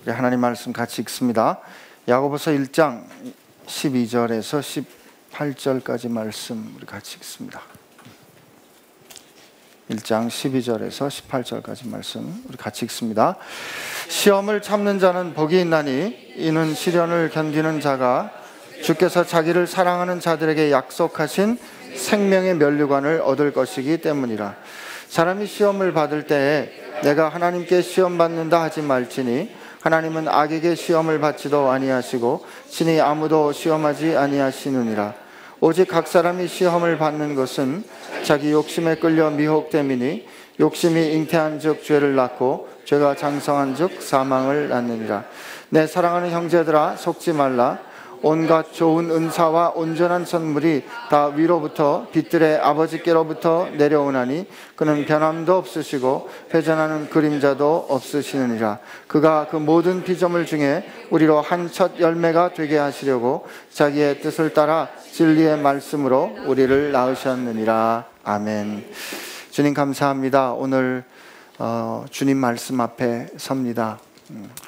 우리 하나님 말씀 같이 읽습니다. 야고보서 1장 12절에서 18절까지 말씀 우리 같이 읽습니다. 1장 12절에서 18절까지 말씀 우리 같이 읽습니다. 시험을 참는 자는 복이 있나니 이는 시련을 견디는 자가 주께서 자기를 사랑하는 자들에게 약속하신 생명의 면류관을 얻을 것이기 때문이라. 사람이 시험을 받을 때에 내가 하나님께 시험 받는다 하지 말지니 하나님은 악에게 시험을 받지도 아니하시고 친히 아무도 시험하지 아니하시느니라. 오직 각 사람이 시험을 받는 것은 자기 욕심에 끌려 미혹됨이니 욕심이 잉태한 즉 죄를 낳고 죄가 장성한 즉 사망을 낳느니라. 내 사랑하는 형제들아 속지 말라. 온갖 좋은 은사와 온전한 선물이 다 위로부터 빛들의 아버지께로부터 내려오나니 그는 변함도 없으시고 회전하는 그림자도 없으시느니라. 그가 그 모든 피조물 중에 우리로 한 첫 열매가 되게 하시려고 자기의 뜻을 따라 진리의 말씀으로 우리를 낳으셨느니라. 아멘. 주님 감사합니다. 오늘 주님 말씀 앞에 섭니다.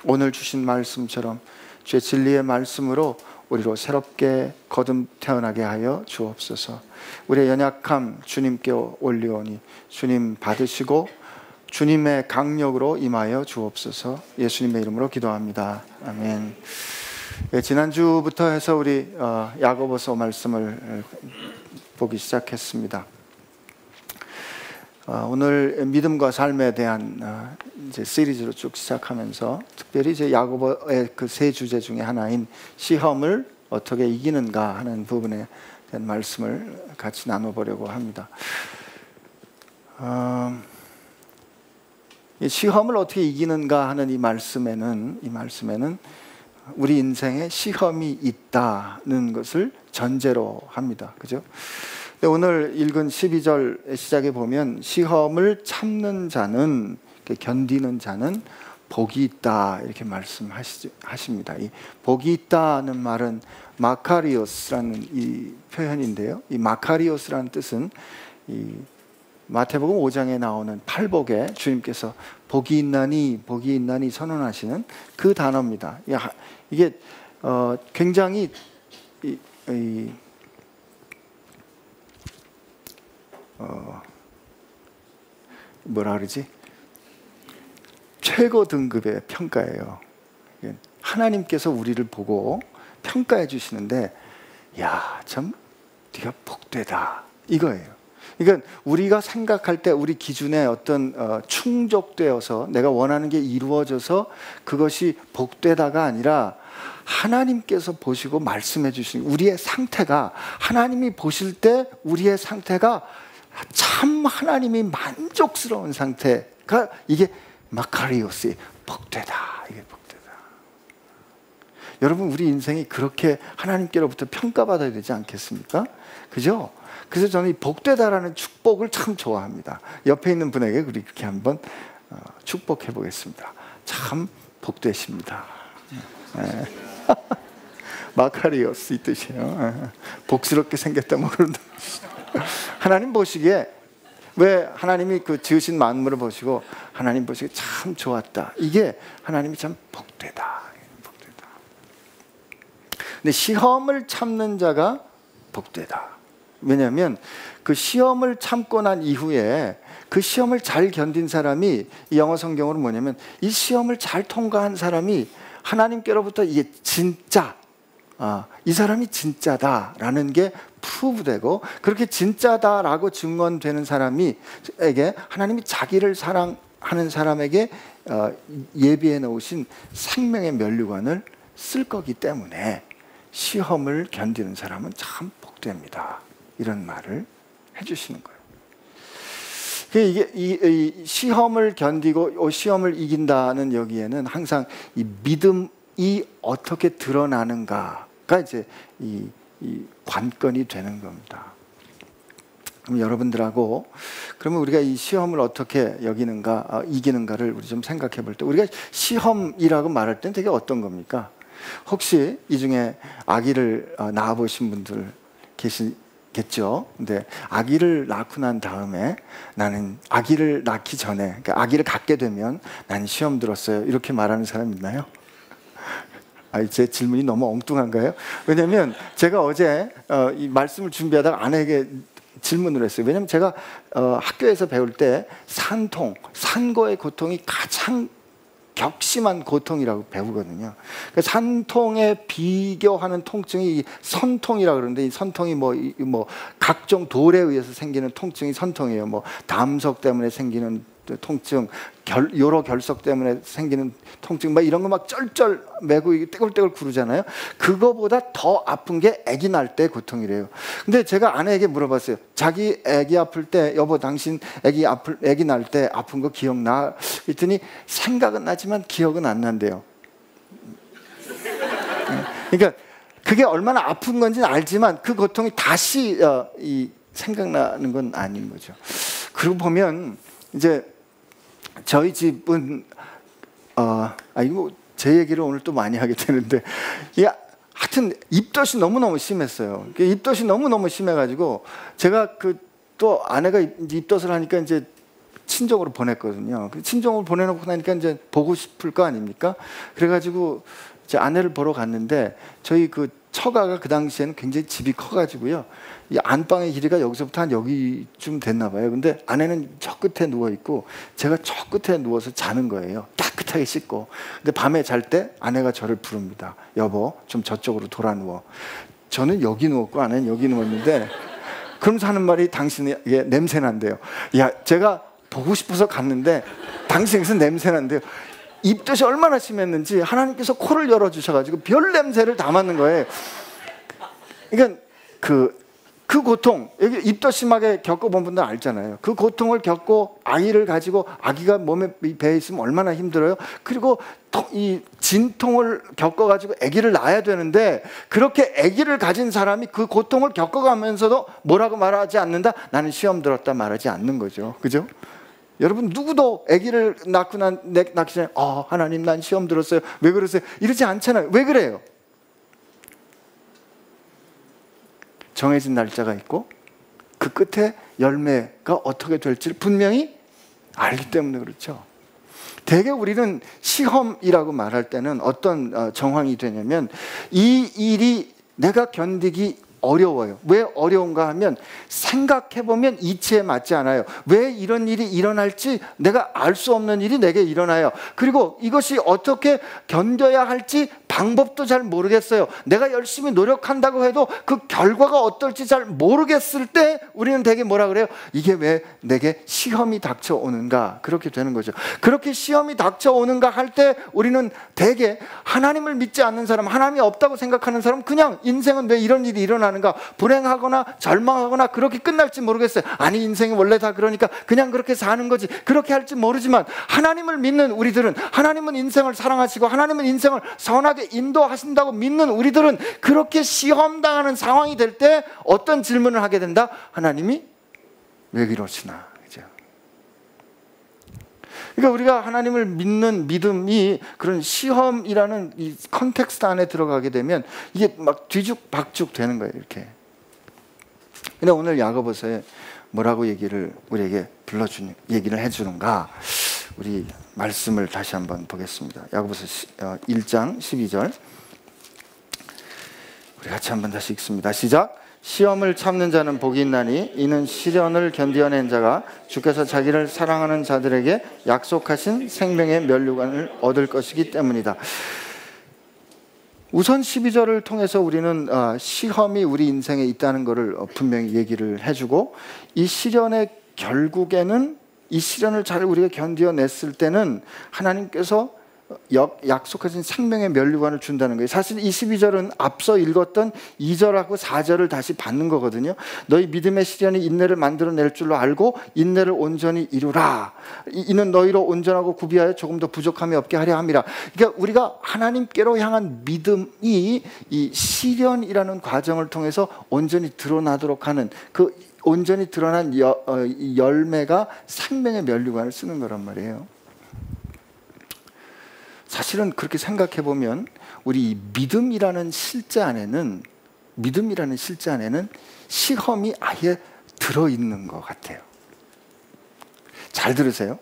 오늘 주신 말씀처럼 주의 진리의 말씀으로 우리로 새롭게 거듭 태어나게 하여 주옵소서. 우리의 연약함 주님께 올리오니 주님 받으시고 주님의 강력으로 임하여 주옵소서. 예수님의 이름으로 기도합니다. 아멘. 지난주부터 해서 우리 야고보서 말씀을 보기 시작했습니다. 오늘 믿음과 삶에 대한 이제 시리즈로 쭉 시작하면서 특별히 이제 야고보의 그 세 주제 중에 하나인 시험을 어떻게 이기는가 하는 부분에 대한 말씀을 같이 나눠보려고 합니다. 이 시험을 어떻게 이기는가 하는 이 말씀에는 우리 인생에 시험이 있다는 것을 전제로 합니다. 그죠? 오늘 읽은 12절 시작에 보면 시험을 참는 자는, 견디는 자는 복이 있다 이렇게 말씀하십니다. 이 복이 있다는 말은 마카리오스라는 이 표현인데요. 이 마카리오스라는 뜻은 이 마태복음 5장에 나오는 팔복에 주님께서 복이 있나니 선언하시는 그 단어입니다. 이게 굉장히 뭐라 그러지? 최고 등급의 평가예요. 하나님께서 우리를 보고 평가해 주시는데 야, 참 네가 복되다 이거예요. 그러니까 우리가 생각할 때 우리 기준에 어떤 충족되어서 내가 원하는 게 이루어져서 그것이 복되다가 아니라 하나님께서 보시고 말씀해 주신 우리의 상태가, 하나님이 보실 때 우리의 상태가 참 하나님이 만족스러운 상태가 이게 마카리오스의 복되다. 이게 복되다. 여러분 우리 인생이 그렇게 하나님께로부터 평가받아야 되지 않겠습니까? 그죠? 그래서 저는 이 복되다라는 축복을 참 좋아합니다. 옆에 있는 분에게 그렇게 한번 축복해 보겠습니다. 참 복되십니다. 네. 마카리오스 이 뜻이에요. 복스럽게 생겼다 뭐 그런 뜻. 하나님 보시기에 왜 하나님이 그 지으신 만물을 보시고 하나님 보시기에 참 좋았다. 이게 하나님이 참 복되다. 복되다. 근데 시험을 참는 자가 복되다. 왜냐하면 그 시험을 참고 난 이후에 그 시험을 잘 견딘 사람이, 이 영어 성경으로 뭐냐면 이 시험을 잘 통과한 사람이 하나님께로부터 이게 진짜 이 사람이 진짜다라는 게 프루브되고, 그렇게 진짜다라고 증언되는 사람에게 하나님이 자기를 사랑하는 사람에게 예비해 놓으신 생명의 면류관을 쓸 거기 때문에 시험을 견디는 사람은 참 복됩니다. 이런 말을 해주시는 거예요. 이게 이 시험을 견디고 시험을 이긴다는 여기에는 항상 이 믿음이 어떻게 드러나는가가 이제 이 관건이 되는 겁니다. 그럼 여러분들하고 그러면 우리가 이 시험을 어떻게 여기는가, 이기는가를 우리 좀 생각해 볼 때, 우리가 시험이라고 말할 때는 되게 어떤 겁니까? 혹시 이 중에 아기를 낳아보신 분들 계시겠죠? 근데 아기를 낳고 난 다음에 나는 아기를 낳기 전에, 그러니까 아기를 갖게 되면 난 시험 들었어요, 이렇게 말하는 사람 있나요? 제 질문이 너무 엉뚱한가요? 왜냐하면 제가 어제 이 말씀을 준비하다가 아내에게 질문을 했어요. 왜냐하면 제가 학교에서 배울 때 산거의 고통이 가장 격심한 고통이라고 배우거든요. 그러니까 산통에 비교하는 통증이 선통이라고 그러는데, 이 선통이 뭐 각종 돌에 의해서 생기는 통증이 선통이에요. 뭐 담석 때문에 생기는 통증, 여러 결석 때문에 생기는 통증, 막 이런 거 막 쩔쩔 매고 떼굴떼굴 구르잖아요. 그거보다 더 아픈 게 아기 날 때 고통이래요. 근데 제가 아내에게 물어봤어요. 자기 아기 아플 때, 여보 당신 아기 날 때 아픈 거 기억나? 그랬더니 생각은 나지만 기억은 안 난대요. 그러니까 그게 얼마나 아픈 건지는 알지만 그 고통이 다시 생각나는 건 아닌 거죠. 그러고 보면 이제 저희 집은 이거 제 얘기를 오늘 또 많이 하게 되는데, 하여튼 입덧이 너무너무 심했어요. 입덧이 너무너무 심해가지고 제가 또 아내가 입덧을 하니까 이제 친정으로 보냈거든요. 친정으로 보내놓고 나니까 이제 보고 싶을 거 아닙니까? 그래가지고 이제 아내를 보러 갔는데, 저희 처가가 그 당시에는 굉장히 집이 커가지고요. 이 안방의 길이가 여기서부터 한 여기쯤 됐나 봐요. 근데 아내는 저 끝에 누워 있고 제가 저 끝에 누워서 자는 거예요. 깨끗하게 씻고. 근데 밤에 잘 때 아내가 저를 부릅니다. 여보, 좀 저쪽으로 돌아 누워. 저는 여기 누웠고 아내는 여기 누웠는데, 그러면서 하는 말이, 당신에게 냄새 난대요. 제가 보고 싶어서 갔는데 당신에게서 냄새 난대요. 입덧이 얼마나 심했는지 하나님께서 코를 열어주셔가지고 별 냄새를 다 맡는 거예요. 그러니까 그 고통, 여기 입덧 심하게 겪어본 분들 알잖아요. 그 고통을 겪고 아이를 가지고, 아기가 몸에 배에 있으면 얼마나 힘들어요. 그리고 이 진통을 겪어가지고 아기를 낳아야 되는데, 그렇게 아기를 가진 사람이 그 고통을 겪어가면서도 뭐라고 말하지 않는다? 나는 시험 들었다 말하지 않는 거죠. 그죠? 여러분 누구도 아기를 낳기 전에 하나님 난 시험 들었어요. 왜 그러세요? 이러지 않잖아요. 왜 그래요? 정해진 날짜가 있고 그 끝에 열매가 어떻게 될지 분명히 알기 때문에 그렇죠. 대개 우리는 시험이라고 말할 때는 어떤 정황이 되냐면, 이 일이 내가 견디기 어려워요. 왜 어려운가 하면, 생각해보면 이치에 맞지 않아요. 왜 이런 일이 일어날지 내가 알 수 없는 일이 내게 일어나요. 그리고 이것이 어떻게 견뎌야 할지 방법도 잘 모르겠어요. 내가 열심히 노력한다고 해도 그 결과가 어떨지 잘 모르겠을 때 우리는 되게 뭐라 그래요? 이게 왜 내게 시험이 닥쳐오는가? 그렇게 되는 거죠. 그렇게 시험이 닥쳐오는가 할 때 우리는 되게 하나님을 믿지 않는 사람, 하나님이 없다고 생각하는 사람, 그냥 인생은 왜 이런 일이 일어나는가, 불행하거나 절망하거나 그렇게 끝날지 모르겠어요. 아니 인생이 원래 다 그러니까 그냥 그렇게 사는 거지, 그렇게 할지 모르지만, 하나님을 믿는 우리들은, 하나님은 인생을 사랑하시고 하나님은 인생을 선하게 인도하신다고 믿는 우리들은, 그렇게 시험당하는 상황이 될 때 어떤 질문을 하게 된다? 하나님이 왜 이러시나? 그죠? 그러니까 우리가 하나님을 믿는 믿음이 그런 시험이라는 이 컨텍스트 안에 들어가게 되면 이게 막 뒤죽박죽 되는 거예요, 이렇게. 근데 오늘 야고보서에 뭐라고 우리에게 얘기를 해주는가? 우리 말씀을 다시 한번 보겠습니다. 야고보서 1장 12절. 우리 같이 한번 다시 읽습니다. 시작. 시험을 참는 자는 복이 있나니 이는 시련을 견디어낸 자가 주께서 자기를 사랑하는 자들에게 약속하신 생명의 면류관을 얻을 것이기 때문이다. 우선 12절을 통해서 우리는 시험이 우리 인생에 있다는 것을 분명히 얘기를 해주고, 이 시련의 결국에는, 이 시련을 잘 우리가 견디어냈을 때는 하나님께서 약속하신 생명의 면류관을 준다는 거예요. 사실 이 12절은 앞서 읽었던 2절하고 4절을 다시 받는 거거든요. 너희 믿음의 시련이 인내를 만들어낼 줄로 알고 인내를 온전히 이루라. 이는 너희로 온전하고 구비하여 조금 더 부족함이 없게 하려 함이라. 그러니까 우리가 하나님께로 향한 믿음이 이 시련이라는 과정을 통해서 온전히 드러나도록 하는, 그 온전히 드러난 열매가 생명의 면류관을 쓰는 거란 말이에요. 사실은 그렇게 생각해 보면 우리 믿음이라는 실제 안에는 시험이 아예 들어있는 것 같아요. 잘 들으세요.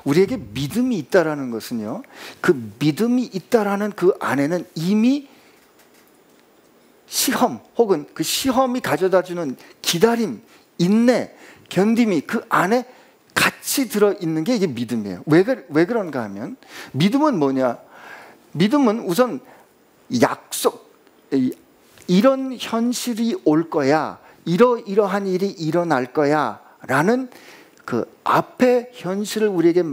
우리에게 믿음이 있다라는 것은요, 그 믿음이 있다라는 그 안에는 이미 시험 혹은 그 시험이 가져다주는 기다림, 인내, 견딤이 그 안에 같이 들어있는 게 이게 믿음이에요. 왜 그런가 하면, 믿음은 뭐냐? 믿음은 우선 약속, 이런 현실이 올 거야, 이러이러한 일이 일어날 거야 라는 그 앞에 현실을 우리에게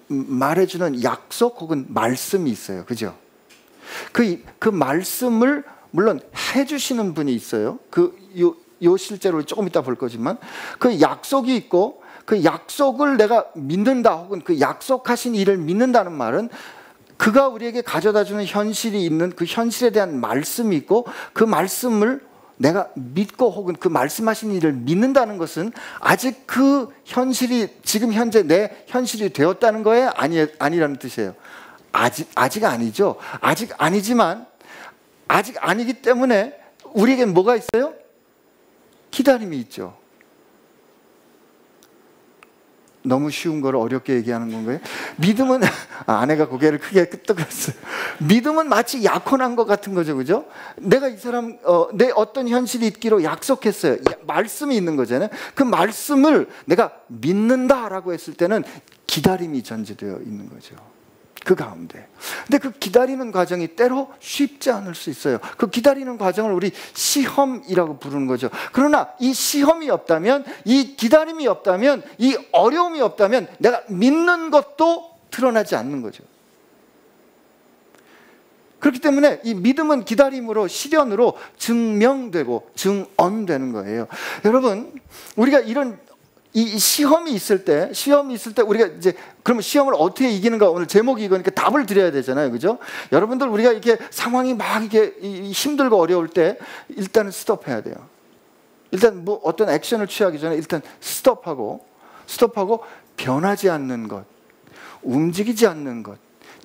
말해주는 약속 혹은 말씀이 있어요. 그죠? 그 말씀을 물론 해주시는 분이 있어요. 요 실제로 조금 이따 볼 거지만, 그 약속이 있고 그 약속을 내가 믿는다 혹은 그 약속하신 일을 믿는다는 말은 그가 우리에게 가져다주는 현실이 있는 그 현실에 대한 말씀이 있고, 그 말씀을 내가 믿고 혹은 그 말씀하신 일을 믿는다는 것은 아직 그 현실이 지금 현재 내 현실이 되었다는 거예요? 아니라는 뜻이에요. 아직 아니죠. 아직 아니지만, 아직 아니기 때문에 우리에겐 뭐가 있어요? 기다림이 있죠. 너무 쉬운 걸 어렵게 얘기하는 건가요? 믿음은 아내가 고개를 크게 끄덕였어요. 믿음은 마치 약혼한 것 같은 거죠, 그죠? 내가 이 사람 내 어떤 현실이 있기로 약속했어요. 말씀이 있는 거잖아요. 그 말씀을 내가 믿는다라고 했을 때는 기다림이 전제되어 있는 거죠. 그 가운데. 근데 그 기다리는 과정이 때로 쉽지 않을 수 있어요. 그 기다리는 과정을 우리 시험이라고 부르는 거죠. 그러나 이 시험이 없다면, 이 기다림이 없다면, 이 어려움이 없다면 내가 믿는 것도 드러나지 않는 거죠. 그렇기 때문에 이 믿음은 기다림으로, 시련으로 증명되고 증언되는 거예요. 여러분, 우리가 이 시험이 있을 때 우리가 이제 그러면 시험을 어떻게 이기는가, 오늘 제목이 이거니까 답을 드려야 되잖아요. 그죠? 여러분들, 우리가 이렇게 상황이 막 이렇게 힘들고 어려울 때 일단은 스톱해야 돼요. 일단 뭐 어떤 액션을 취하기 전에 일단 스톱하고 변하지 않는 것, 움직이지 않는 것,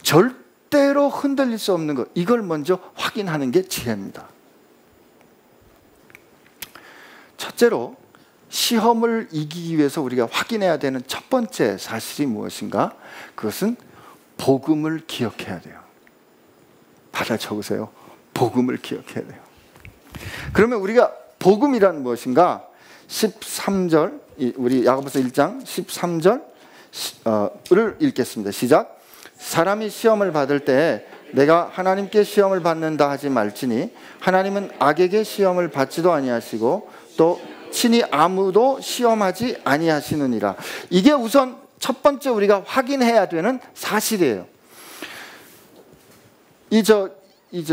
절대로 흔들릴 수 없는 것, 이걸 먼저 확인하는 게 지혜입니다. 첫째로, 시험을 이기기 위해서 우리가 확인해야 되는 첫 번째 사실이 무엇인가? 그것은 복음을 기억해야 돼요. 받아 적으세요. 복음을 기억해야 돼요. 그러면 우리가 복음이란 무엇인가? 13절, 우리 야고보서 1장 13절을 읽겠습니다. 시작. 사람이 시험을 받을 때 내가 하나님께 시험을 받는다 하지 말지니 하나님은 악에게 시험을 받지도 아니하시고 또 친히 아무도 시험하지 아니하시느니라. 이게 우선 첫 번째 우리가 확인해야 되는 사실이에요.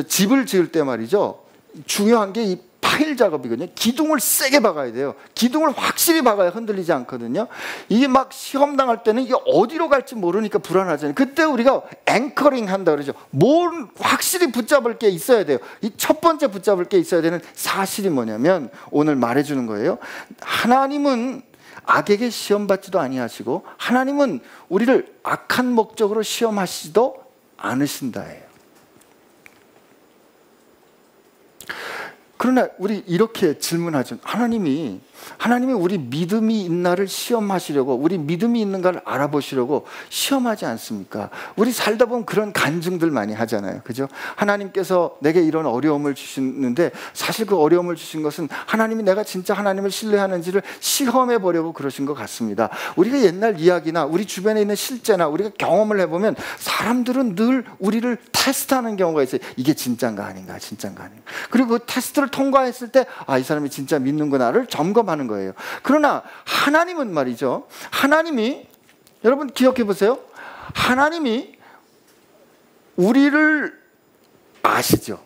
집을 지을 때 말이죠, 중요한 게 이 파일 작업이거든요. 기둥을 세게 박아야 돼요. 기둥을 확실히 박아야 흔들리지 않거든요. 이게 막 시험 당할 때는 이게 어디로 갈지 모르니까 불안하잖아요. 그때 우리가 앵커링 한다 그러죠. 뭘 확실히 붙잡을 게 있어야 돼요. 이 첫 번째 붙잡을 게 있어야 되는 사실이 뭐냐면, 오늘 말해주는 거예요. 하나님은 악에게 시험받지도 아니하시고 하나님은 우리를 악한 목적으로 시험하시지도 않으신다예요. 그러나 우리 이렇게 질문하죠. 하나님이 우리 믿음이 있나를 시험하시려고, 우리 믿음이 있는가를 알아보시려고 시험하지 않습니까? 우리 살다 보면 그런 간증들 많이 하잖아요. 그죠? 하나님께서 내게 이런 어려움을 주시는데 사실 그 어려움을 주신 것은 하나님이 내가 진짜 하나님을 신뢰하는지를 시험해 보려고 그러신 것 같습니다. 우리가 옛날 이야기나 우리 주변에 있는 실제나 우리가 경험을 해보면 사람들은 늘 우리를 테스트하는 경우가 있어요. 이게 진짜인가 아닌가, 진짜인가 아닌가. 그리고 그 테스트를 통과했을 때 이 사람이 진짜 믿는구나를 점검하는 거예요. 그러나 하나님은 말이죠, 하나님이, 여러분 기억해 보세요. 하나님이 우리를 아시죠?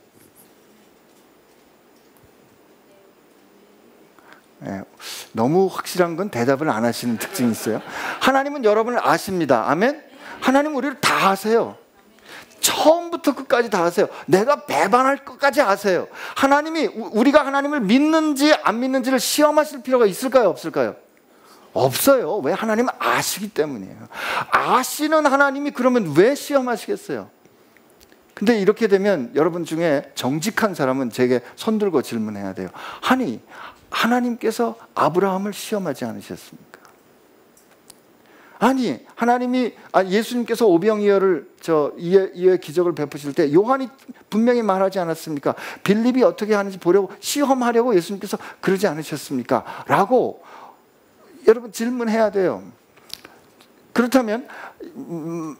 너무 확실한 건 대답을 안 하시는 특징이 있어요. 하나님은 여러분을 아십니다. 아멘. 하나님은 우리를 다 아세요. 처음부터 끝까지 다 아세요. 내가 배반할 것까지 아세요. 하나님이, 우리가 하나님을 믿는지 안 믿는지를 시험하실 필요가 있을까요, 없을까요? 없어요. 왜? 하나님은 아시기 때문이에요. 아시는 하나님이 그러면 왜 시험하시겠어요? 근데 이렇게 되면 여러분 중에 정직한 사람은 제게 손 들고 질문해야 돼요. 하나님께서 아브라함을 시험하지 않으셨습니까? 아니, 하나님이 예수님께서 오병이어를 이어의 기적을 베푸실 때 요한이 분명히 말하지 않았습니까? 빌립이 어떻게 하는지 보려고 시험하려고 예수님께서 그러지 않으셨습니까? 라고 여러분 질문해야 돼요. 그렇다면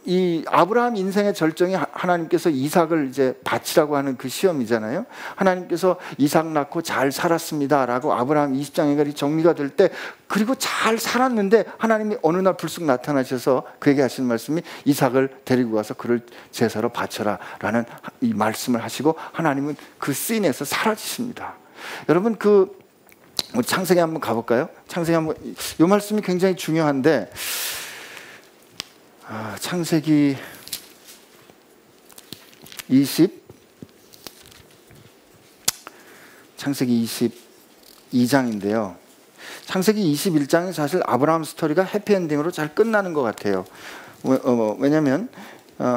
이 아브라함 인생의 절정이 하나님께서 이삭을 이제 바치라고 하는 그 시험이잖아요. 하나님께서 이삭 낳고 잘 살았습니다라고 아브라함 20장에 정리가 될 때, 그리고 잘 살았는데 하나님이 어느 날 불쑥 나타나셔서 그에게 하시는 말씀이 이삭을 데리고 가서 그를 제사로 바쳐라라는 이 말씀을 하시고 하나님은 그 씬에서 사라지십니다. 여러분 창세기 한번 가볼까요? 창세기 한번, 이 말씀이 굉장히 중요한데, 창세기 22장인데요. 창세기 21장이 사실 아브라함 스토리가 해피엔딩으로 잘 끝나는 것 같아요. 왜냐하면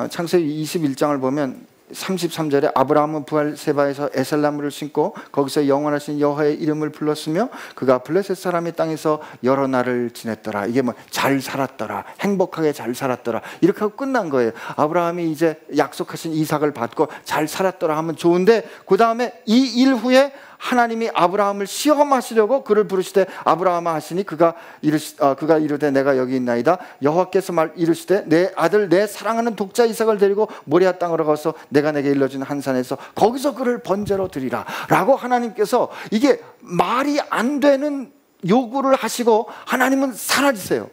창세기 21장을 보면 33절에 아브라함은 부엘세바에서 에셀나무를 심고 거기서 영원하신 여호와의 이름을 불렀으며 그가 블레셋 사람의 땅에서 여러 날을 지냈더라. 이게 뭐 잘 살았더라, 행복하게 잘 살았더라, 이렇게 하고 끝난 거예요. 아브라함이 이제 약속하신 이삭을 받고 잘 살았더라 하면 좋은데, 그 다음에 이 일 후에 하나님이 아브라함을 시험하시려고 그를 부르시되 아브라함아 하시니 그가 이르되 내가 여기 있나이다. 여호와께서 이르시되 내 아들 내 사랑하는 독자 이삭을 데리고 모리아 땅으로 가서 내가 내게 일러준 한 산에서 거기서 그를 번제로 드리라 라고 하나님께서, 이게 말이 안 되는 요구를 하시고 하나님은 사라지세요.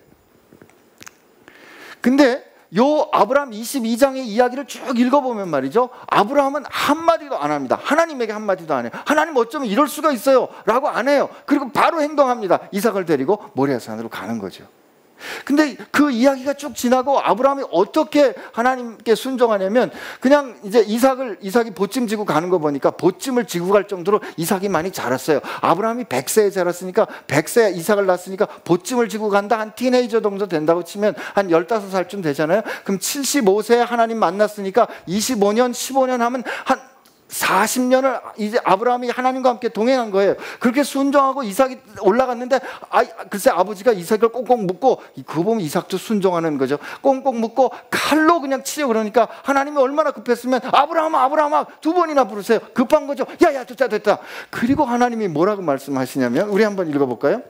근데 요 아브라함 22장의 이야기를 쭉 읽어보면 말이죠, 아브라함은 한마디도 안 합니다. 하나님에게 한마디도 안 해요. 하나님 어쩌면 이럴 수가 있어요 라고 안 해요. 그리고 바로 행동합니다. 이삭을 데리고 모리아산으로 가는 거죠. 근데 그 이야기가 쭉 지나고 아브라함이 어떻게 하나님께 순종하냐면, 그냥 이제 이삭이 보찜 지고 가는 거 보니까 보찜을 지고 갈 정도로 이삭이 많이 자랐어요. 아브라함이 100세에 자랐으니까 100세에 이삭을 낳았으니까 보찜을 지고 간다, 한 티네이저 정도 된다고 치면 한 15살쯤 되잖아요. 그럼 75세에 하나님 만났으니까 25년 15년 하면 한 40년을 이제 아브라함이 하나님과 함께 동행한 거예요. 그렇게 순종하고 이삭이 올라갔는데 글쎄 아버지가 이삭을 꽁꽁 묶고, 그거 보면 이삭도 순종하는 거죠. 꽁꽁 묶고 칼로 그냥 치려 그러니까 하나님이 얼마나 급했으면 아브라함아 두 번이나 부르세요. 급한 거죠. 야야 됐다. 그리고 하나님이 뭐라고 말씀하시냐면, 우리 한번 읽어볼까요?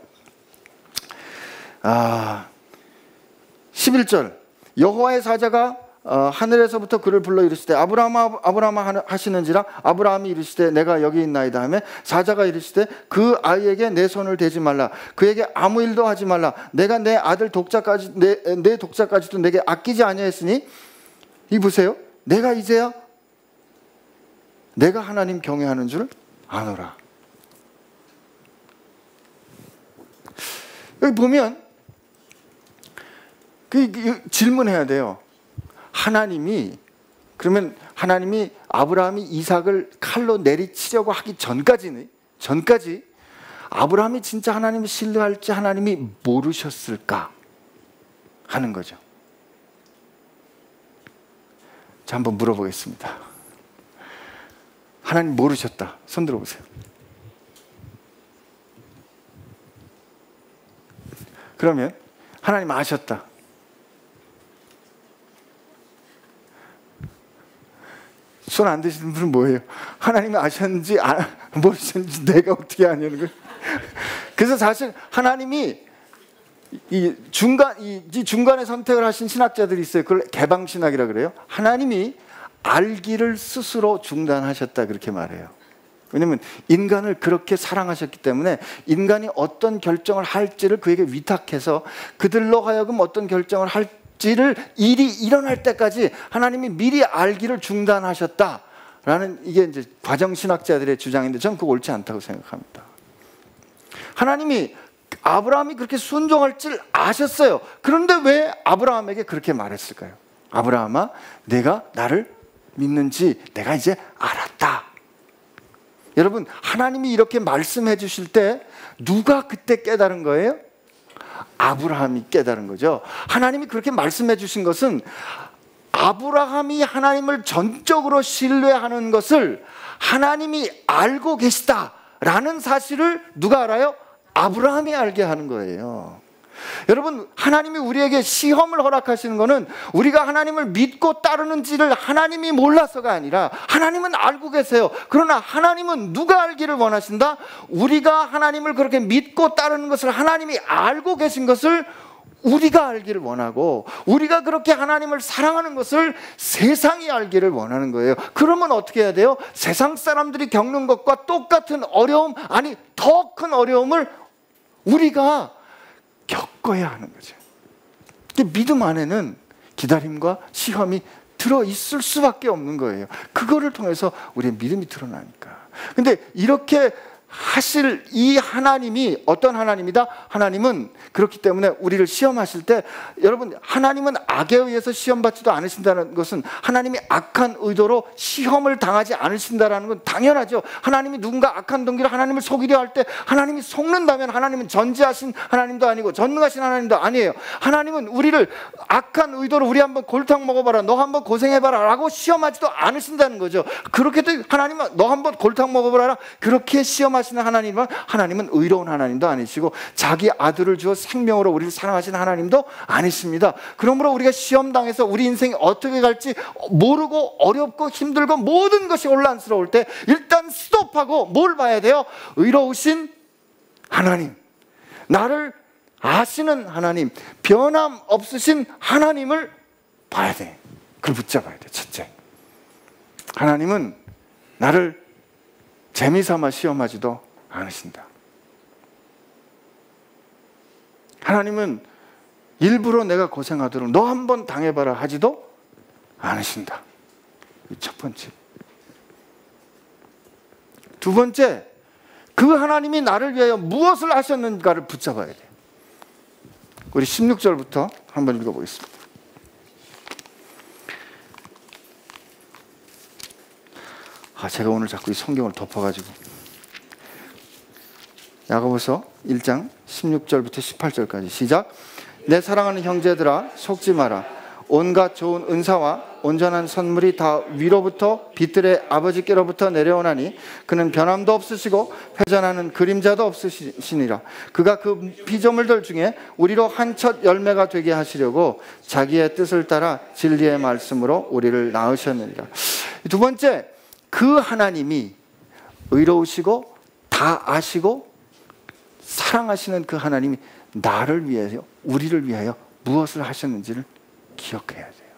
11절 여호와의 사자가 하늘에서부터 그를 불러 이르시되 아브라함아 하시는지라. 아브라함이 이르시되 내가 여기 있나이다 하며 사자가 이르시되 그 아이에게 내 손을 대지 말라, 그에게 아무 일도 하지 말라. 내가 내 아들 내 독자까지도 내게 아끼지 아니하였으니, 이 보세요, 내가 이제야 내가 하나님 경외하는 줄 아노라. 여기 보면 질문해야 돼요. 그러면 하나님이 아브라함이 이삭을 칼로 내리치려고 하기 전까지 아브라함이 진짜 하나님을 신뢰할지 하나님이 모르셨을까 하는 거죠. 자, 한번 물어보겠습니다. 하나님 모르셨다, 손 들어보세요. 그러면 하나님 아셨다. 손 안 드시는 분은 뭐예요? 하나님이 아셨는지 모르셨는지 내가 어떻게 아냐는 거예요. 그래서 사실 하나님이 이 중간에 선택을 하신 신학자들이 있어요. 그걸 개방신학이라 그래요. 하나님이 알기를 스스로 중단하셨다, 그렇게 말해요. 왜냐하면 인간을 그렇게 사랑하셨기 때문에 인간이 어떤 결정을 할지를 그에게 위탁해서 그들로 하여금 어떤 결정을 할지를 일이 일어날 때까지 하나님이 미리 알기를 중단하셨다라는, 이게 이제 과정신학자들의 주장인데 저는 그거 옳지 않다고 생각합니다. 하나님이 아브라함이 그렇게 순종할 줄 아셨어요. 그런데 왜 아브라함에게 그렇게 말했을까요? 아브라함아, 내가 나를 믿는지 내가 이제 알았다. 여러분, 하나님이 이렇게 말씀해 주실 때 누가 그때 깨달은 거예요? 아브라함이 깨달은 거죠. 하나님이 그렇게 말씀해 주신 것은 아브라함이 하나님을 전적으로 신뢰하는 것을 하나님이 알고 계시다라는 사실을 누가 알아요? 아브라함이 알게 하는 거예요. 여러분, 하나님이 우리에게 시험을 허락하시는 것은 우리가 하나님을 믿고 따르는지를 하나님이 몰라서가 아니라 하나님은 알고 계세요. 그러나 하나님은 누가 알기를 원하신다? 우리가 하나님을 그렇게 믿고 따르는 것을 하나님이 알고 계신 것을 우리가 알기를 원하고, 우리가 그렇게 하나님을 사랑하는 것을 세상이 알기를 원하는 거예요. 그러면 어떻게 해야 돼요? 세상 사람들이 겪는 것과 똑같은 어려움, 아니 더 큰 어려움을 우리가 겪어야 하는 거죠. 믿음 안에는 기다림과 시험이 들어있을 수밖에 없는 거예요. 그거를 통해서 우리의 믿음이 드러나니까. 근데 이렇게 하실 이 하나님이 어떤 하나님이다? 하나님은 그렇기 때문에 우리를 시험하실 때, 여러분, 하나님은 악에 의해서 시험받지도 않으신다는 것은 하나님이 악한 의도로 시험을 당하지 않으신다는 건 당연하죠. 하나님이 누군가 악한 동기로 하나님을 속이려 할 때 하나님이 속는다면 하나님은 전지하신 하나님도 아니고 전능하신 하나님도 아니에요. 하나님은 우리를 악한 의도로 우리 한번 골탕 먹어봐라, 너 한번 고생해봐라 라고 시험하지도 않으신다는 거죠. 그렇게도 하나님은 너 한번 골탕 먹어봐라 그렇게 시험하시는 하나님은 의로운 하나님도 아니시고 자기 아들을 주어 생명으로 우리를 사랑하시는 하나님도 아니십니다. 그러므로 우리가 시험당해서 우리 인생이 어떻게 갈지 모르고 어렵고 힘들고 모든 것이 혼란스러울 때 일단 스톱하고 뭘 봐야 돼요? 의로우신 하나님, 나를 아시는 하나님, 변함 없으신 하나님을 봐야 돼. 그걸 붙잡아야 돼. 첫째, 하나님은 나를 재미삼아 시험하지도 않으신다. 하나님은 일부러 내가 고생하도록 너 한번 당해봐라 하지도 않으신다. 첫 번째. 두 번째, 그 하나님이 나를 위하여 무엇을 하셨는가를 붙잡아야 돼. 우리 16절부터 한번 읽어보겠습니다. 제가 오늘 자꾸 이 성경을 덮어가지고, 야고보서 1장 16절부터 18절까지 시작. 내 사랑하는 형제들아, 속지 마라. 온갖 좋은 은사와 온전한 선물이 다 위로부터 빛들의 아버지께로부터 내려오나니 그는 변함도 없으시고 회전하는 그림자도 없으시니라. 그가 그 피조물들 중에 우리로 한 첫 열매가 되게 하시려고 자기의 뜻을 따라 진리의 말씀으로 우리를 낳으셨느니라. 두 번째, 그 하나님이 의로우시고 다 아시고 사랑하시는 그 하나님이 나를 위하여, 우리를 위하여 무엇을 하셨는지를 기억해야 돼요.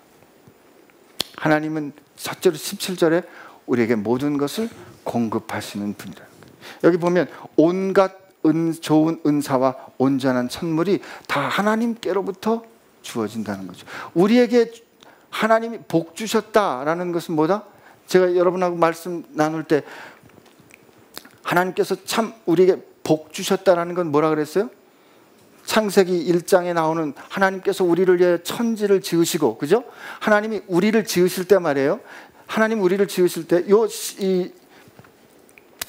하나님은 첫째로 17절에 우리에게 모든 것을 공급하시는 분이라는 거예요. 여기 보면 온갖 좋은 은사와 온전한 선물이 다 하나님께로부터 주어진다는 거죠. 우리에게 하나님이 복 주셨다라는 것은 뭐다? 제가 여러분하고 말씀 나눌 때 하나님께서 참 우리에게 복 주셨다라는 건 뭐라 그랬어요? 창세기 1장에 나오는 하나님께서 우리를 위해 천지를 지으시고, 그죠? 하나님이 우리를 지으실 때 말이에요. 하나님 우리를 지으실 때 이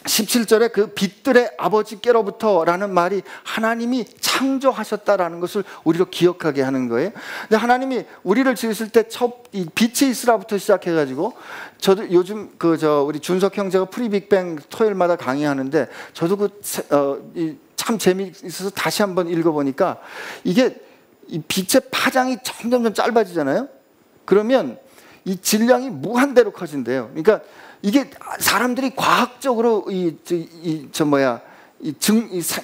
17절에 그 빛들의 아버지께로부터라는 말이 하나님이 창조하셨다라는 것을 우리로 기억하게 하는 거예요. 근데 하나님이 우리를 지으실 때 첫 이 빛이 있으라부터 시작해가지고, 저도 요즘 우리 준석 형제가 프리빅뱅 토요일마다 강의하는데 저도 참 재미있어서 다시 한번 읽어보니까 이게 이 빛의 파장이 점점 짧아지잖아요. 그러면 이 질량이 무한대로 커진대요. 그러니까 이게 사람들이 과학적으로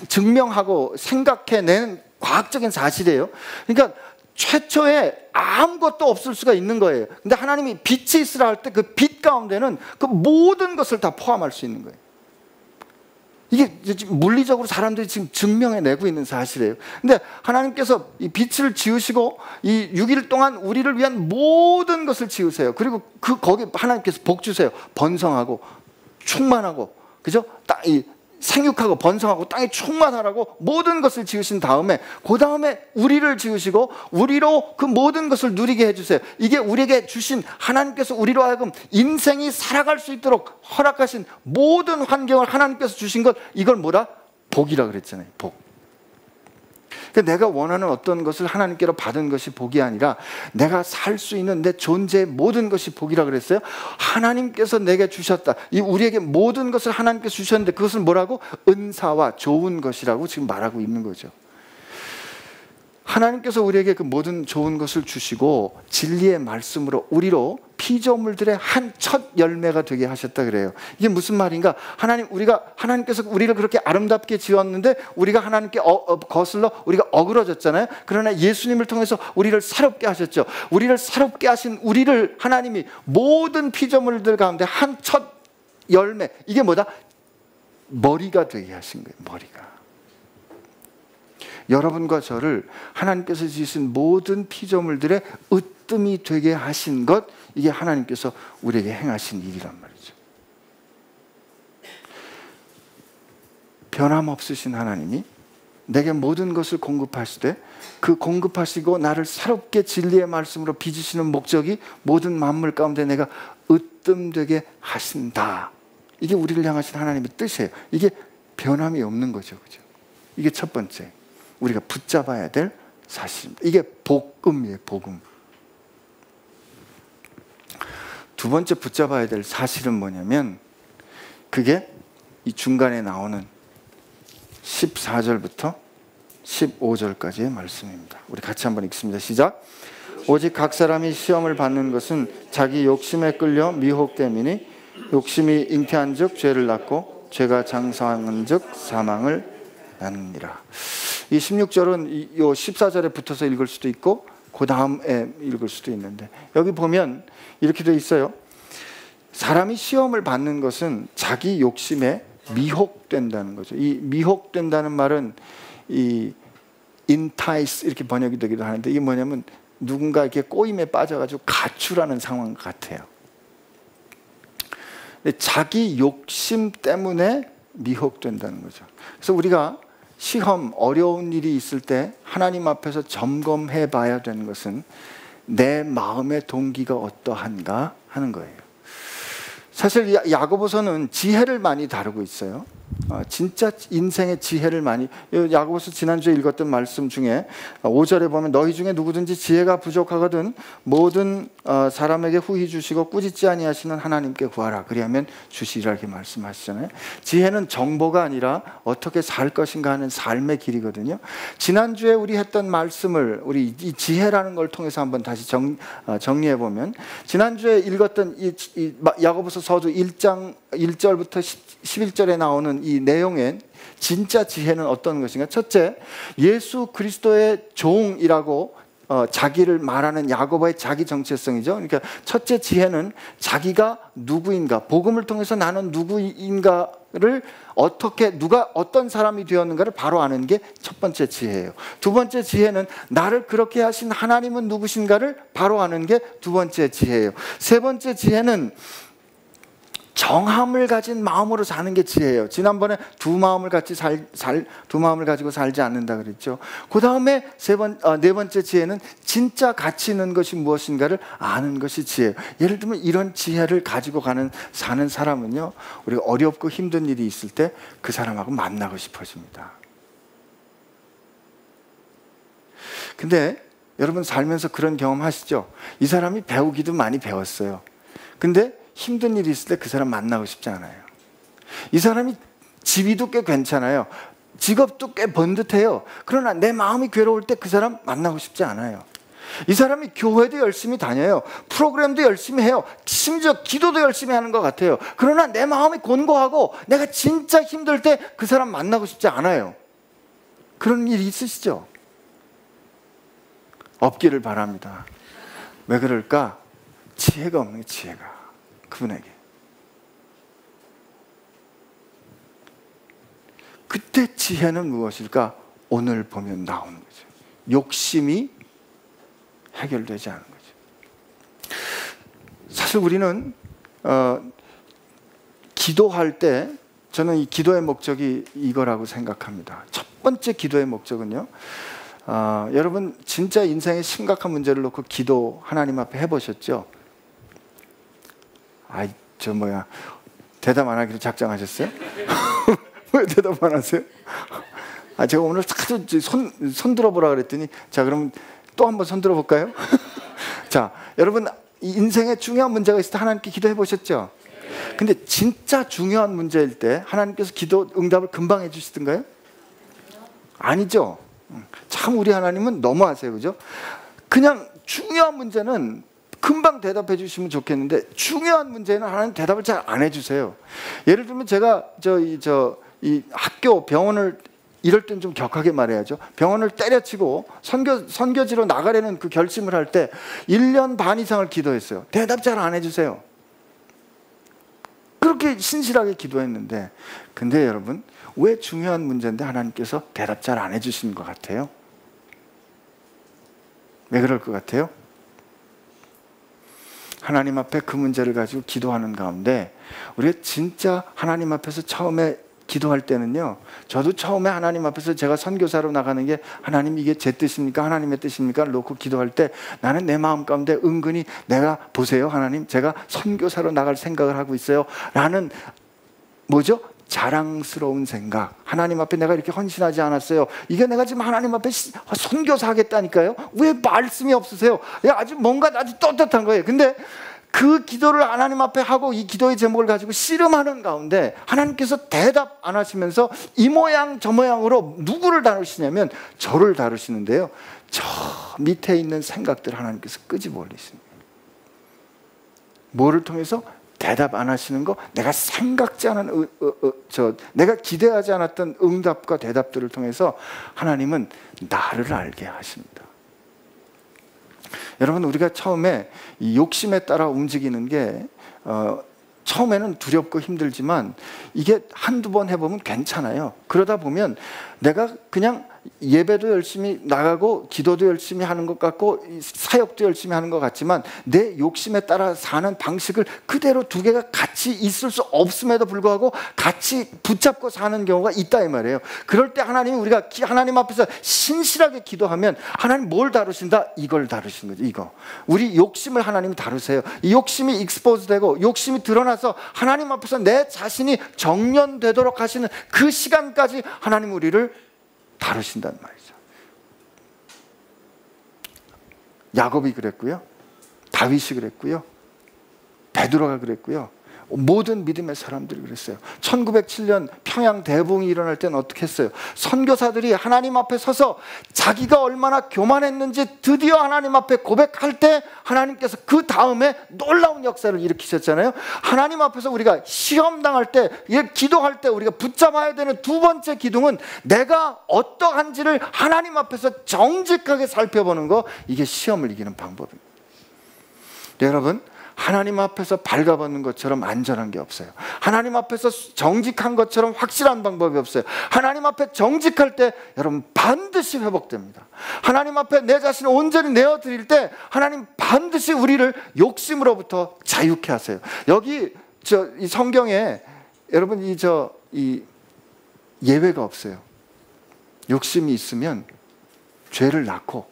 증명하고 생각해낸 과학적인 사실이에요. 그러니까 최초에 아무것도 없을 수가 있는 거예요. 근데 하나님이 빛이 있으라 할 때 그 빛 가운데는 그 모든 것을 다 포함할 수 있는 거예요. 이게 물리적으로 사람들이 지금 증명해내고 있는 사실이에요. 근데 하나님께서 이 빛을 지으시고 이 6일 동안 우리를 위한 모든 것을 지으세요. 그리고 거기 하나님께서 복 주세요. 번성하고 충만하고, 그죠? 생육하고 번성하고 땅에 충만하라고 모든 것을 지으신 다음에 그 다음에 우리를 지으시고 우리로 그 모든 것을 누리게 해주세요. 이게 우리에게 주신, 하나님께서 우리로 하여금 인생이 살아갈 수 있도록 허락하신 모든 환경을 하나님께서 주신 것, 이걸 뭐라? 복이라 그랬잖아요. 복. 내가 원하는 어떤 것을 하나님께로 받은 것이 복이 아니라 내가 살 수 있는 내 존재의 모든 것이 복이라 그랬어요. 하나님께서 내게 주셨다. 우리에게 모든 것을 하나님께서 주셨는데 그것은 뭐라고? 은사와 좋은 것이라고 지금 말하고 있는 거죠. 하나님께서 우리에게 그 모든 좋은 것을 주시고 진리의 말씀으로 우리로 피조물들의 한 첫 열매가 되게 하셨다 그래요. 이게 무슨 말인가? 하나님께서 우리를 그렇게 아름답게 지었는데 우리가 하나님께 거슬러 우리가 어그러졌잖아요. 그러나 예수님을 통해서 우리를 새롭게 하셨죠. 우리를 새롭게 하신 우리를 하나님이 모든 피조물들 가운데 한 첫 열매, 이게 뭐다? 머리가 되게 하신 거예요. 머리가. 여러분과 저를 하나님께서 지으신 모든 피조물들의 으뜸이 되게 하신 것, 이게 하나님께서 우리에게 행하신 일이란 말이죠. 변함없으신 하나님이 내게 모든 것을 공급하실 때 그 공급하시고 나를 새롭게 진리의 말씀으로 빚으시는 목적이 모든 만물 가운데 내가 으뜸되게 하신다. 이게 우리를 향하신 하나님의 뜻이에요. 이게 변함이 없는 거죠. 그죠? 이게 첫 번째 우리가 붙잡아야 될 사실입니다. 이게 복음이에요. 복음. 두 번째 붙잡아야 될 사실은 뭐냐면 그게 이 중간에 나오는 14절부터 15절까지의 말씀입니다. 우리 같이 한번 읽습니다. 시작. 오직 각 사람이 시험을 받는 것은 자기 욕심에 끌려 미혹됨이니 욕심이 잉태한 즉 죄를 낳고 죄가 장성한 즉 사망을 낳느니라. 이 16절은 이 14절에 붙어서 읽을 수도 있고 그 다음에 읽을 수도 있는데, 여기 보면 이렇게 되어 있어요. 사람이 시험을 받는 것은 자기 욕심에 미혹된다는 거죠. 이 미혹된다는 말은 이 entice 이렇게 번역이 되기도 하는데, 이게 뭐냐면 누군가 이렇게 꼬임에 빠져가지고 가출하는 상황 같아요. 근데 자기 욕심 때문에 미혹된다는 거죠. 그래서 우리가 시험, 어려운 일이 있을 때 하나님 앞에서 점검해 봐야 되는 것은 내 마음의 동기가 어떠한가 하는 거예요. 사실 야고보서는 지혜를 많이 다루고 있어요. 진짜 인생의 지혜를 많이, 야고보서 지난주에 읽었던 말씀 중에 5절에 보면 너희 중에 누구든지 지혜가 부족하거든 모든 사람에게 후히 주시고 꾸짖지 아니하시는 하나님께 구하라 그리하면 주시리라 이렇게 말씀하시잖아요. 지혜는 정보가 아니라 어떻게 살 것인가 하는 삶의 길이거든요. 지난주에 우리 했던 말씀을 우리 이 지혜라는 걸 통해서 한번 다시 정리해 보면, 지난주에 읽었던 이 야고보서 서두 1장 1절부터 11절에 나오는 이 내용의 진짜 지혜는 어떤 것인가? 첫째, 예수 그리스도의 종이라고 자기를 말하는 야고보의 자기 정체성이죠. 그러니까 첫째 지혜는 자기가 누구인가, 복음을 통해서 나는 누구인가를 누가 어떤 사람이 되었는가를 바로 아는 게 첫 번째 지혜예요. 두 번째 지혜는 나를 그렇게 하신 하나님은 누구신가를 바로 아는 게 두 번째 지혜예요. 세 번째 지혜는 정함을 가진 마음으로 사는 게 지혜예요. 지난번에 두 마음을 가지고 살지 않는다 그랬죠. 그 다음에 네 번째 지혜는 진짜 가치 있는 것이 무엇인가를 아는 것이 지혜예요. 예를 들면 이런 지혜를 가지고 사는 사람은요, 우리가 어렵고 힘든 일이 있을 때 그 사람하고 만나고 싶어집니다. 근데 여러분 살면서 그런 경험 하시죠? 이 사람이 배우기도 많이 배웠어요. 근데 힘든 일이 있을 때 그 사람 만나고 싶지 않아요. 이 사람이 지위도 꽤 괜찮아요. 직업도 꽤 번듯해요. 그러나 내 마음이 괴로울 때 그 사람 만나고 싶지 않아요. 이 사람이 교회도 열심히 다녀요. 프로그램도 열심히 해요. 심지어 기도도 열심히 하는 것 같아요. 그러나 내 마음이 곤고하고 내가 진짜 힘들 때 그 사람 만나고 싶지 않아요. 그런 일이 있으시죠? 없기를 바랍니다. 왜 그럴까? 지혜가 없는 게 지혜가. 그분에게. 그때 지혜는 무엇일까? 오늘 보면 나오는 거죠. 욕심이 해결되지 않은 거죠. 사실 우리는 기도할 때 저는 이 기도의 목적이 이거라고 생각합니다. 첫 번째 기도의 목적은요, 여러분 진짜 인생의 심각한 문제를 놓고 기도 하나님 앞에 해보셨죠? 대답 안 하기로 작정하셨어요? 왜 대답 안 하세요? 제가 오늘 자주 손 들어보라 그랬더니, 자, 그러면 또 한번 손 들어볼까요? 자, 여러분 인생에 중요한 문제가 있을 때 하나님께 기도해 보셨죠? 근데 진짜 중요한 문제일 때 하나님께서 기도 응답을 금방 해주시던가요? 아니죠. 참 우리 하나님은 너무하세요, 그죠? 그냥 중요한 문제는 금방 대답해 주시면 좋겠는데 중요한 문제는 하나님 대답을 잘 안 해주세요. 예를 들면 제가 이 학교 병원을 이럴 땐 좀 격하게 말해야죠. 병원을 때려치고 선교지로 나가려는 그 결심을 할 때 1년 반 이상을 기도했어요. 대답 잘 안 해주세요. 그렇게 신실하게 기도했는데, 근데 여러분, 왜 중요한 문제인데 하나님께서 대답 잘 안 해주시는 것 같아요? 왜 그럴 것 같아요? 하나님 앞에 그 문제를 가지고 기도하는 가운데 우리가 진짜 하나님 앞에서 처음에 기도할 때는요, 저도 처음에 하나님 앞에서 제가 선교사로 나가는 게 하나님 이게 제 뜻입니까? 하나님의 뜻입니까? 놓고 기도할 때 나는 내 마음 가운데 은근히 내가 보세요 하나님, 제가 선교사로 나갈 생각을 하고 있어요 라는 뭐죠? 자랑스러운 생각. 하나님 앞에 내가 이렇게 헌신하지 않았어요. 이게 내가 지금 하나님 앞에 선교사 하겠다니까요. 왜 말씀이 없으세요? 아주 뭔가 아주 떳떳한 거예요. 근데 그 기도를 하나님 앞에 하고 이 기도의 제목을 가지고 씨름하는 가운데 하나님께서 대답 안 하시면서 이 모양 저 모양으로 누구를 다루시냐면 저를 다루시는데요, 저 밑에 있는 생각들 하나님께서 끄집어올리십니다. 뭐를 통해서? 대답 안 하시는 거, 내가 생각지 않은 내가 기대하지 않았던 응답과 대답들을 통해서 하나님은 나를 알게 하십니다. 여러분, 우리가 처음에 이 욕심에 따라 움직이는 게 처음에는 두렵고 힘들지만 이게 한두 번 해보면 괜찮아요. 그러다 보면 내가 그냥 예배도 열심히 나가고 기도도 열심히 하는 것 같고 사역도 열심히 하는 것 같지만 내 욕심에 따라 사는 방식을 그대로 두 개가 같이 있을 수 없음에도 불구하고 같이 붙잡고 사는 경우가 있다 이 말이에요. 그럴 때 하나님이 우리가 하나님 앞에서 신실하게 기도하면 하나님 뭘 다루신다? 이걸 다루시는 거죠. 이거 우리 욕심을 하나님이 다루세요. 이 욕심이 익스포즈 되고 욕심이 드러나서 하나님 앞에서 내 자신이 정련되도록 하시는 그 시간까지 하나님 우리를 다루신단 말이죠. 야곱이 그랬고요, 다윗이 그랬고요, 베드로가 그랬고요, 모든 믿음의 사람들이 그랬어요. 1907년 평양 대붕이 일어날 때는 어떻게 했어요? 선교사들이 하나님 앞에 서서 자기가 얼마나 교만했는지 드디어 하나님 앞에 고백할 때 하나님께서 그 다음에 놀라운 역사를 일으키셨잖아요. 하나님 앞에서 우리가 시험당할 때, 기도할 때 우리가 붙잡아야 되는 두 번째 기둥은 내가 어떠한지를 하나님 앞에서 정직하게 살펴보는 거, 이게 시험을 이기는 방법입니다. 여러분, 하나님 앞에서 발가벗는 것처럼 안전한 게 없어요. 하나님 앞에서 정직한 것처럼 확실한 방법이 없어요. 하나님 앞에 정직할 때 여러분 반드시 회복됩니다. 하나님 앞에 내 자신을 온전히 내어드릴 때 하나님 반드시 우리를 욕심으로부터 자유케 하세요. 여기 이 성경에 여러분 이 예외가 없어요. 욕심이 있으면 죄를 낳고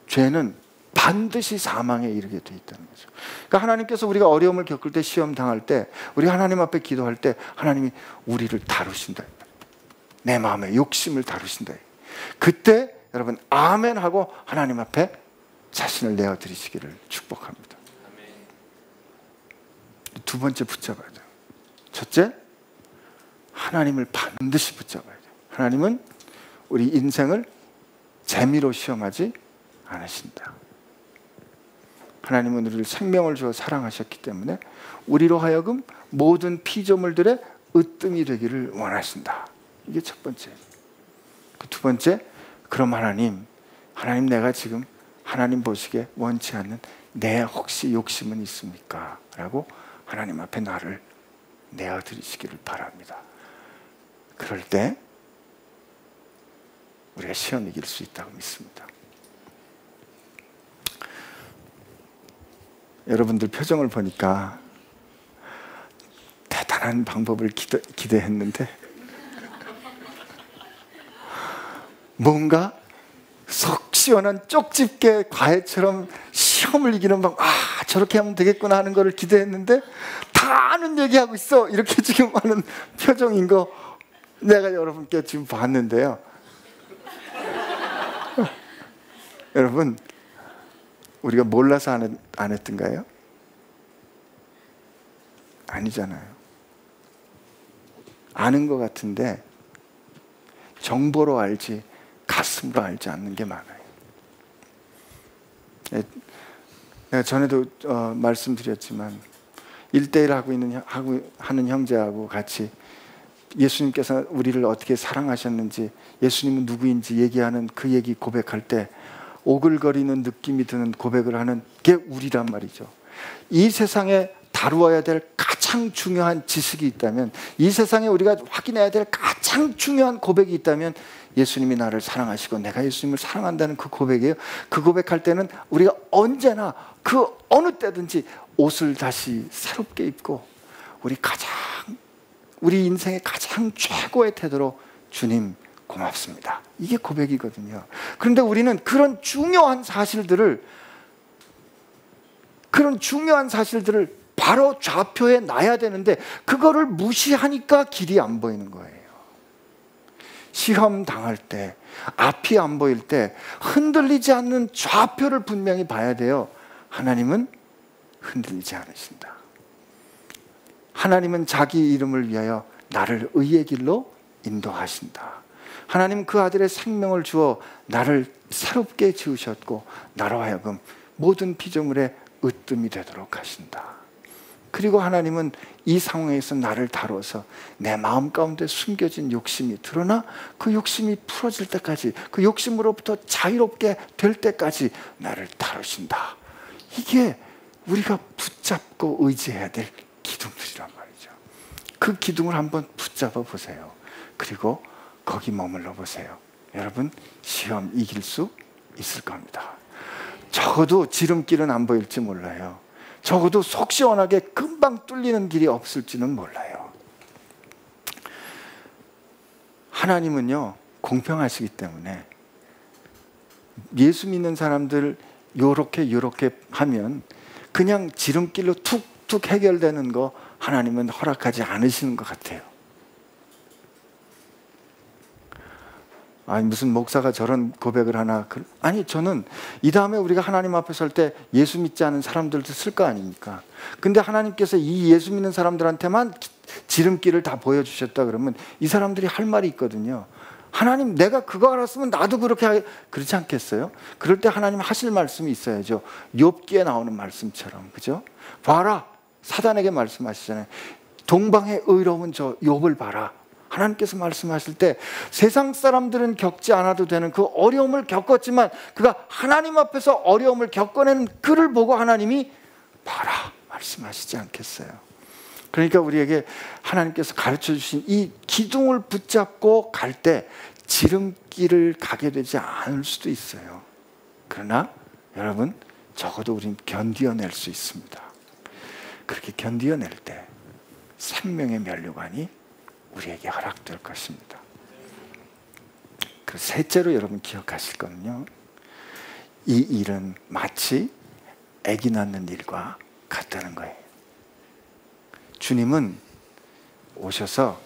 죄는 반드시 사망에 이르게 돼 있다는 거죠. 그러니까 하나님께서 우리가 어려움을 겪을 때, 시험 당할 때, 우리 하나님 앞에 기도할 때 하나님이 우리를 다루신다. 내 마음의 욕심을 다루신다. 그때 여러분 아멘 하고 하나님 앞에 자신을 내어드리시기를 축복합니다. 두 번째 붙잡아야 돼요. 첫째, 하나님을 반드시 붙잡아야 돼요. 하나님은 우리 인생을 재미로 시험하지 않으신다. 하나님은 우리를 생명을 주어 사랑하셨기 때문에 우리로 하여금 모든 피조물들의 으뜸이 되기를 원하신다. 이게 첫 번째. 그 두 번째, 그럼 하나님 내가 지금 하나님 보시기에 원치 않는 내 혹시 욕심은 있습니까? 라고 하나님 앞에 나를 내어드리시기를 바랍니다. 그럴 때 우리가 시험 이길 수 있다고 믿습니다. 여러분들 표정을 보니까 대단한 방법을 기대했는데 뭔가 속 시원한 쪽집게 과외처럼 시험을 이기는 방법, 저렇게 하면 되겠구나 하는 거를 기대했는데 다 아는 얘기하고 있어, 이렇게 지금 하는 표정인 거 내가 여러분께 지금 봤는데요. 여러분, 우리가 몰라서 안 했던가요? 아니잖아요. 아는 것 같은데 정보로 알지 가슴으로 알지 않는 게 많아요. 내가 전에도 말씀드렸지만 1대1 하는 형제하고 같이 예수님께서 우리를 어떻게 사랑하셨는지, 예수님은 누구인지 얘기하는 그 얘기 고백할 때 오글거리는 느낌이 드는 고백을 하는 게 우리란 말이죠. 이 세상에 다루어야 될 가장 중요한 지식이 있다면, 이 세상에 우리가 확인해야 될 가장 중요한 고백이 있다면 예수님이 나를 사랑하시고 내가 예수님을 사랑한다는 그 고백이에요. 그 고백할 때는 우리가 언제나 그 어느 때든지 옷을 다시 새롭게 입고 우리 인생의 가장 최고의 태도로 주님 고맙습니다, 이게 고백이거든요. 그런데 우리는 그런 중요한 사실들을 바로 좌표에 놔야 되는데 그거를 무시하니까 길이 안 보이는 거예요. 시험 당할 때, 앞이 안 보일 때 흔들리지 않는 좌표를 분명히 봐야 돼요. 하나님은 흔들리지 않으신다. 하나님은 자기 이름을 위하여 나를 의의 길로 인도하신다. 하나님은 그 아들의 생명을 주어 나를 새롭게 지으셨고 나로 하여금 모든 피조물의 으뜸이 되도록 하신다. 그리고 하나님은 이 상황에서 나를 다뤄서 내 마음 가운데 숨겨진 욕심이 드러나 그 욕심이 풀어질 때까지, 그 욕심으로부터 자유롭게 될 때까지 나를 다루신다. 이게 우리가 붙잡고 의지해야 될 기둥들이란 말이죠. 그 기둥을 한번 붙잡아 보세요. 그리고 거기 머물러 보세요. 여러분, 시험 이길 수 있을 겁니다. 적어도 지름길은 안 보일지 몰라요. 적어도 속 시원하게 금방 뚫리는 길이 없을지는 몰라요. 하나님은요, 공평하시기 때문에 예수 믿는 사람들 요렇게 하면 그냥 지름길로 툭툭 해결되는 거 하나님은 허락하지 않으시는 것 같아요. 아니, 무슨 목사가 저런 고백을 하나. 아니, 저는 이 다음에 우리가 하나님 앞에 설 때 예수 믿지 않은 사람들도 쓸 거 아닙니까? 근데 하나님께서 이 예수 믿는 사람들한테만 지름길을 다 보여주셨다 그러면 이 사람들이 할 말이 있거든요. 하나님, 내가 그거 알았으면 나도 그렇지 않겠어요? 그럴 때 하나님 하실 말씀이 있어야죠. 욥기에 나오는 말씀처럼, 그죠? 봐라, 사단에게 말씀하시잖아요. 동방의 의로운 저 욥을 봐라. 하나님께서 말씀하실 때 세상 사람들은 겪지 않아도 되는 그 어려움을 겪었지만 그가 하나님 앞에서 어려움을 겪어내는 그를 보고 하나님이 봐라 말씀하시지 않겠어요? 그러니까 우리에게 하나님께서 가르쳐 주신 이 기둥을 붙잡고 갈 때 지름길을 가게 되지 않을 수도 있어요. 그러나 여러분, 적어도 우리는 견디어낼 수 있습니다. 그렇게 견디어낼 때 생명의 면류관이 우리에게 허락될 것입니다. 그 셋째로 여러분 기억하실 거는요, 이 일은 마치 아기 낳는 일과 같다는 거예요. 주님은 오셔서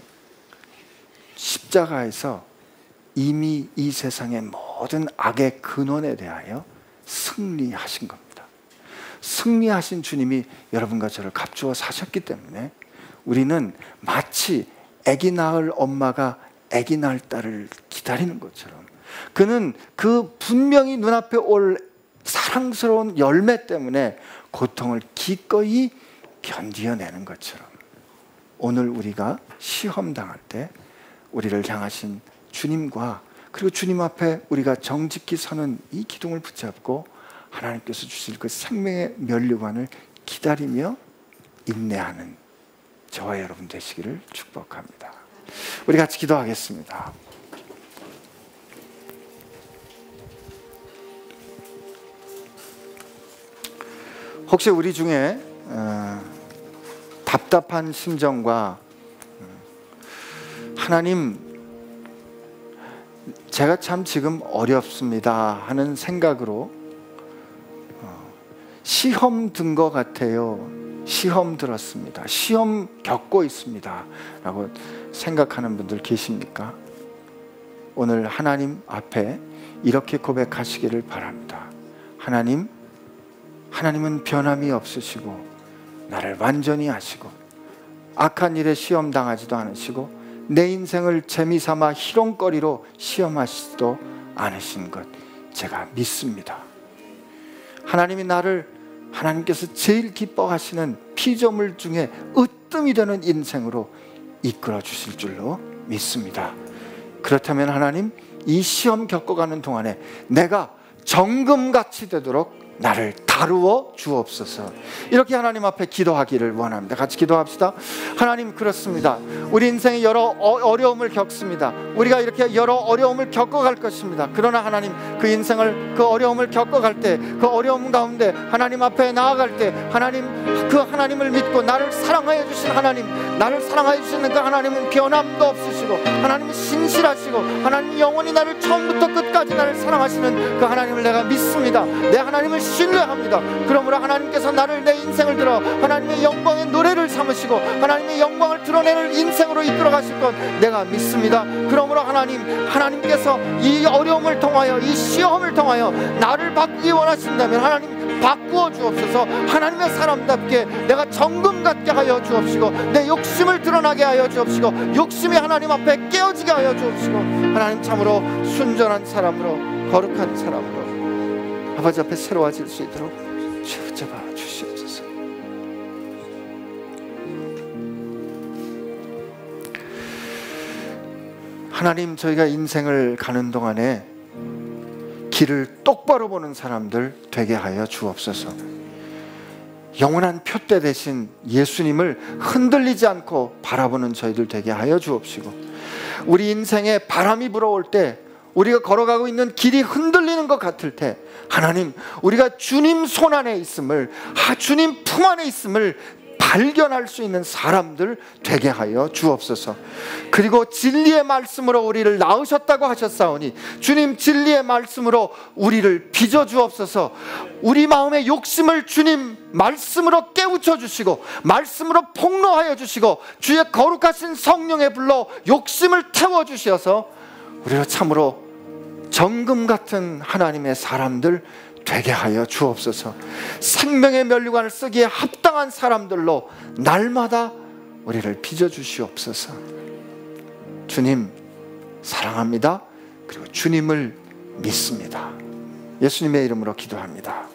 십자가에서 이미 이 세상의 모든 악의 근원에 대하여 승리하신 겁니다. 승리하신 주님이 여러분과 저를 값주어 사셨기 때문에 우리는 마치 아기 낳을 엄마가 아기 낳을 딸을 기다리는 것처럼, 그는 그 분명히 눈앞에 올 사랑스러운 열매 때문에 고통을 기꺼이 견디어내는 것처럼 오늘 우리가 시험 당할 때 우리를 향하신 주님과 그리고 주님 앞에 우리가 정직히 서는 이 기둥을 붙잡고 하나님께서 주실 그 생명의 면류관을 기다리며 인내하는 저와 여러분 되시기를 축복합니다. 우리 같이 기도하겠습니다. 혹시 우리 중에 답답한 심정과 하나님, 제가 참 지금 어렵습니다 하는 생각으로 시험 든 것 같아요, 시험 들었습니다, 시험 겪고 있습니다 라고 생각하는 분들 계십니까? 오늘 하나님 앞에 이렇게 고백하시기를 바랍니다. 하나님은 변함이 없으시고 나를 완전히 아시고 악한 일에 시험 당하지도 않으시고 내 인생을 재미삼아 희롱거리로 시험하시지도 않으신 것 제가 믿습니다. 하나님께서 제일 기뻐하시는 피조물 중에 으뜸이 되는 인생으로 이끌어 주실 줄로 믿습니다. 그렇다면 하나님, 이 시험 겪어가는 동안에 내가 정금같이 되도록 나를 다루어 주옵소서. 이렇게 하나님 앞에 기도하기를 원합니다. 같이 기도합시다. 하나님, 그렇습니다. 우리 인생에 여러 어려움을 겪습니다. 우리가 이렇게 여러 어려움을 겪어갈 것입니다. 그러나 하나님, 그 인생을, 그 어려움을 겪어갈 때, 그 어려움 가운데 하나님 앞에 나아갈 때, 하나님, 그 하나님을 믿고 나를 사랑하여 주신 하나님, 나를 사랑하여 주시는 그 하나님은 변함도 없으시고, 하나님은 신실하시고, 하나님 영원히 나를 처음부터 끝까지 나를 사랑하시는 그 하나님을 내가 믿습니다. 내 하나님을 신뢰합니다. 그러므로 하나님께서 나를, 내 인생을 들어 하나님의 영광의 노래를 삼으시고 하나님의 영광을 드러내는 인생으로 이끌어 가실 것 내가 믿습니다. 그러므로 하나님께서 이 어려움을 통하여, 이 시험을 통하여 나를 바꾸기 원하신다면 하나님 바꾸어 주옵소서. 하나님의 사람답게 내가 정금 같게 하여 주옵시고, 내 욕심을 드러나게 하여 주옵시고, 욕심이 하나님 앞에 깨어지게 하여 주옵시고, 하나님 참으로 순전한 사람으로, 거룩한 사람으로 아버지 앞에 새로워질 수 있도록 붙잡아 주시옵소서. 하나님, 저희가 인생을 가는 동안에 길을 똑바로 보는 사람들 되게 하여 주옵소서. 영원한 표대 대신 예수님을 흔들리지 않고 바라보는 저희들 되게 하여 주옵시고, 우리 인생에 바람이 불어올 때, 우리가 걸어가고 있는 길이 흔들리는 것 같을 때 하나님, 우리가 주님 손 안에 있음을, 주님 품 안에 있음을 발견할 수 있는 사람들 되게 하여 주옵소서. 그리고 진리의 말씀으로 우리를 낳으셨다고 하셨사오니 주님 진리의 말씀으로 우리를 빚어 주옵소서. 우리 마음의 욕심을 주님 말씀으로 깨우쳐 주시고, 말씀으로 폭로하여 주시고, 주의 거룩하신 성령에 불러 욕심을 태워 주셔서 우리가 참으로 정금 같은 하나님의 사람들 되게 하여 주옵소서. 생명의 면류관을 쓰기에 합당한 사람들로 날마다 우리를 빚어 주시옵소서. 주님 사랑합니다. 그리고 주님을 믿습니다. 예수님의 이름으로 기도합니다.